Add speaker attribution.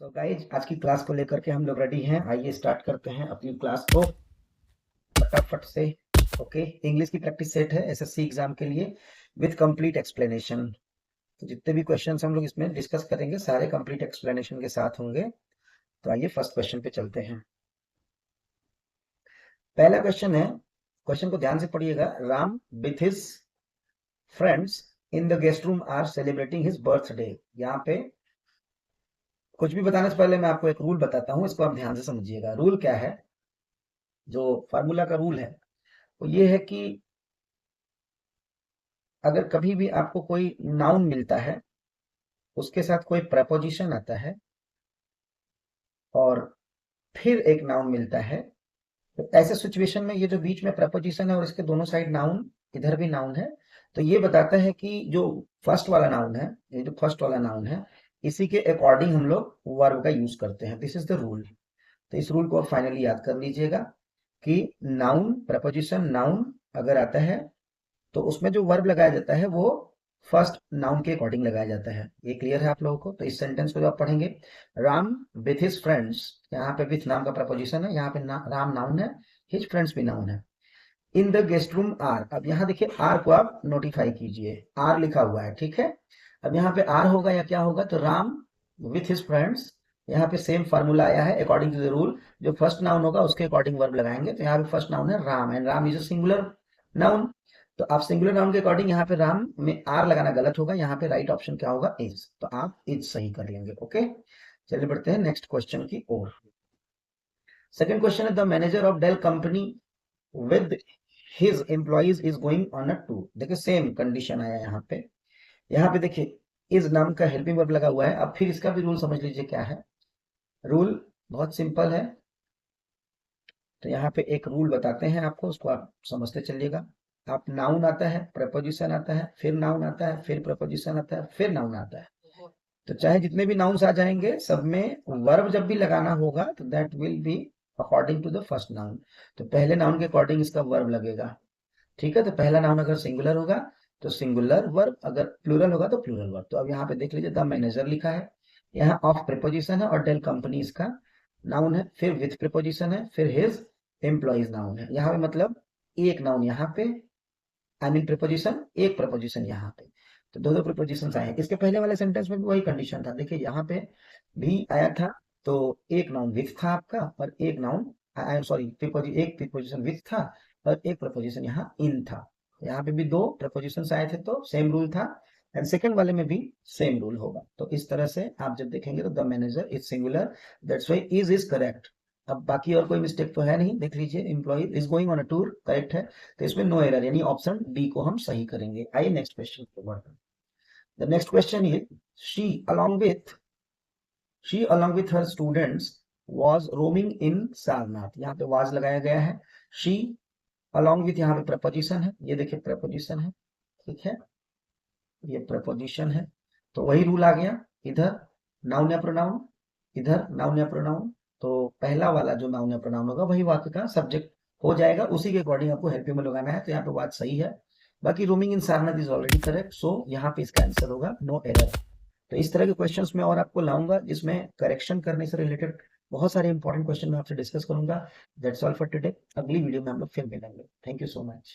Speaker 1: तो गाइज आज की क्लास को लेकर के हम लोग रेडी हैं। आइए स्टार्ट करते हैं अपनी क्लास को फटाफट से। ओके, इंग्लिश की प्रैक्टिस सेट है एसएससी एग्जाम के लिए विद कंप्लीट एक्सप्लेनेशन। तो जितने भी क्वेश्चंस हम लोग इसमें डिस्कस करेंगे सारे कंप्लीट एक्सप्लेनेशन के साथ होंगे। तो आइए फर्स्ट क्वेश्चन पे चलते हैं। पहला क्वेश्चन है, क्वेश्चन को ध्यान से पढ़िएगा। Ram with his friends in the guest room are celebrating his birthday. यहाँ पे कुछ भी बताने से पहले मैं आपको एक रूल बताता हूँ, इसको आप ध्यान से समझिएगा। रूल क्या है, जो फार्मूला का रूल है वो ये है कि अगर कभी भी आपको कोई नाउन मिलता है, उसके साथ कोई प्रपोजिशन आता है और फिर एक नाउन मिलता है, तो ऐसे सिचुएशन में ये जो बीच में प्रपोजिशन है और इसके दोनों साइड नाउन, इधर भी नाउन है, तो ये बताता है कि जो फर्स्ट वाला नाउन है, ये जो फर्स्ट वाला नाउन है, इसी के अकॉर्डिंग हम लोग वर्ब का यूज करते हैं। This is the rule. तो इस रूल को आप फाइनली याद कर लीजिएगा कि नाउन, प्रपोजिशन, नाउन अगर आता है तो उसमें जो वर्ब लगाया जाता है वो फर्स्ट नाउन के अकॉर्डिंग लगाया जाता है। ये क्लियर है आप लोगों को? तो इस सेंटेंस को जो आप पढ़ेंगे, राम विथ हिज फ्रेंड्स, यहाँ पे विथ नाम का प्रपोजिशन है, यहाँ पे राम नाउन है, हिज फ्रेंड्स भी नाउन है। In the guest room are, अब यहाँ देखिए आर को आप नोटिफाई कीजिए, आर लिखा हुआ है, ठीक है। अब यहाँ पे आर होगा या क्या होगा, तो राम विथ हिज फ्रेंड्स, यहाँ पे सेम फार्मूला आया है अकॉर्डिंग टू द रूल। जो फर्स्ट नाउन होगा उसके अकॉर्डिंग वर्ब लगाएंगे। तो यहाँ पे फर्स्ट नाउन है Ram and Ram is a singular noun. तो आप सिंगुलर नाउन के अकॉर्डिंग यहाँ पे राम में आर लगाना गलत होगा, यहाँ पे राइट ऑप्शन क्या होगा, इज। तो आप इज सही कर लेंगे। ओके, चलिए बढ़ते हैं नेक्स्ट क्वेश्चन की ओर। सेकंड क्वेश्चन है, the manager of Dell company with his employees is going on a tour. देखिए सेम कंडीशन आया यहाँ पे देखिए इज नाम का हेल्पिंग वर्ब लगा हुआ है। अब फिर इसका भी रूल समझ लीजिए क्या है। रूल बहुत सिंपल है। तो यहाँ पे एक रूल बताते हैं आपको, उसको आप समझते चलिएगा। आप नाउन आता है, प्रपोजिशन आता है, फिर नाउन आता है, फिर प्रपोजिशन आता है, फिर नाउन आता है। तो चाहे जितने भी नाउन्स आ जाएंगे, सब में वर्ब जब भी लगाना होगा तो that will be according to the first noun. तो पहले नाउन के अकॉर्डिंग इसका वर्ब लगेगा, ठीक है। तो पहला नाउन अगर सिंगुलर होगा तो सिंगुलर वर्ब, अगर प्लूरल होगा तो प्लूरल वर्ब। तो अब यहाँ पे देख लीजिए, द मैनेजर लिखा है, यहाँ ऑफ प्रीपोजिशन है और डेल कंपनी इसका नाउन है, फिर विथ प्रीपोजिशन है, फिर हिज एम्प्लॉइज नाउन है। यहाँ पे मतलब एक नाउन यहाँ पे, आई मीन प्रीपोजिशन, एक प्रपोजिशन यहाँ पे। तो दो दो प्रीपोजिशन आए हैं। इसके पहले वाले सेंटेंस में भी वही कंडीशन था। देखिए यहाँ पे भी आया था, तो एक नाउन विथ था आपका और एक नाउन, आई एम सॉरी, एक प्रीपोजिशन विथ था और एक प्रपोजिशन यहाँ इन था। यहाँ पे भी दो प्रपोजिशन आए थे, तो सेम रूल था। एंड सेकंड वाले में भी सेम रूल होगा। तो इस तरह से आप जब देखेंगे तो the manager is singular, that's why is correct. अब बाकी और कोई मिस्टेक तो है नहीं, देख लीजिए, employ is going on a tour correct है, तो इसमें नो एरर, यानी ऑप्शन डी को हम सही करेंगे। आइए नेक्स्ट क्वेश्चन पे बढ़ते हैं। The next question is, she along with she along with her students was roaming in Sarnath. यहाँ पे was लगाया गया है, she along with यहाँ पे प्रपोजिशन है, ये देखिए प्रपोजिशन है, ठीक है, ये प्रपोजिशन है। तो वही रूल आ गया, इधर नाउन या प्रोनाउन, इधर नाउन या प्रोनाउन। तो पहला वाला जो नाउन या प्रोनाउन होगा वही वाक्य का सब्जेक्ट हो जाएगा, उसी के अकॉर्डिंग आपको हेल्पिंग में लगाना है। तो यहाँ पे बात सही है। बाकी roaming in Sarnath is already correct, so यहाँ पे इसका आंसर होगा नो एरर। तो इस तरह के क्वेश्चंस में और आपको लाऊंगा जिसमें करेक्शन करने से रिलेटेड बहुत सारे इंपॉर्टेंट क्वेश्चन मैं आपसे डिस्कस करूंगा। That's all for today. अगली वीडियो में हम लोग फिर मिलेंगे। Thank you so much.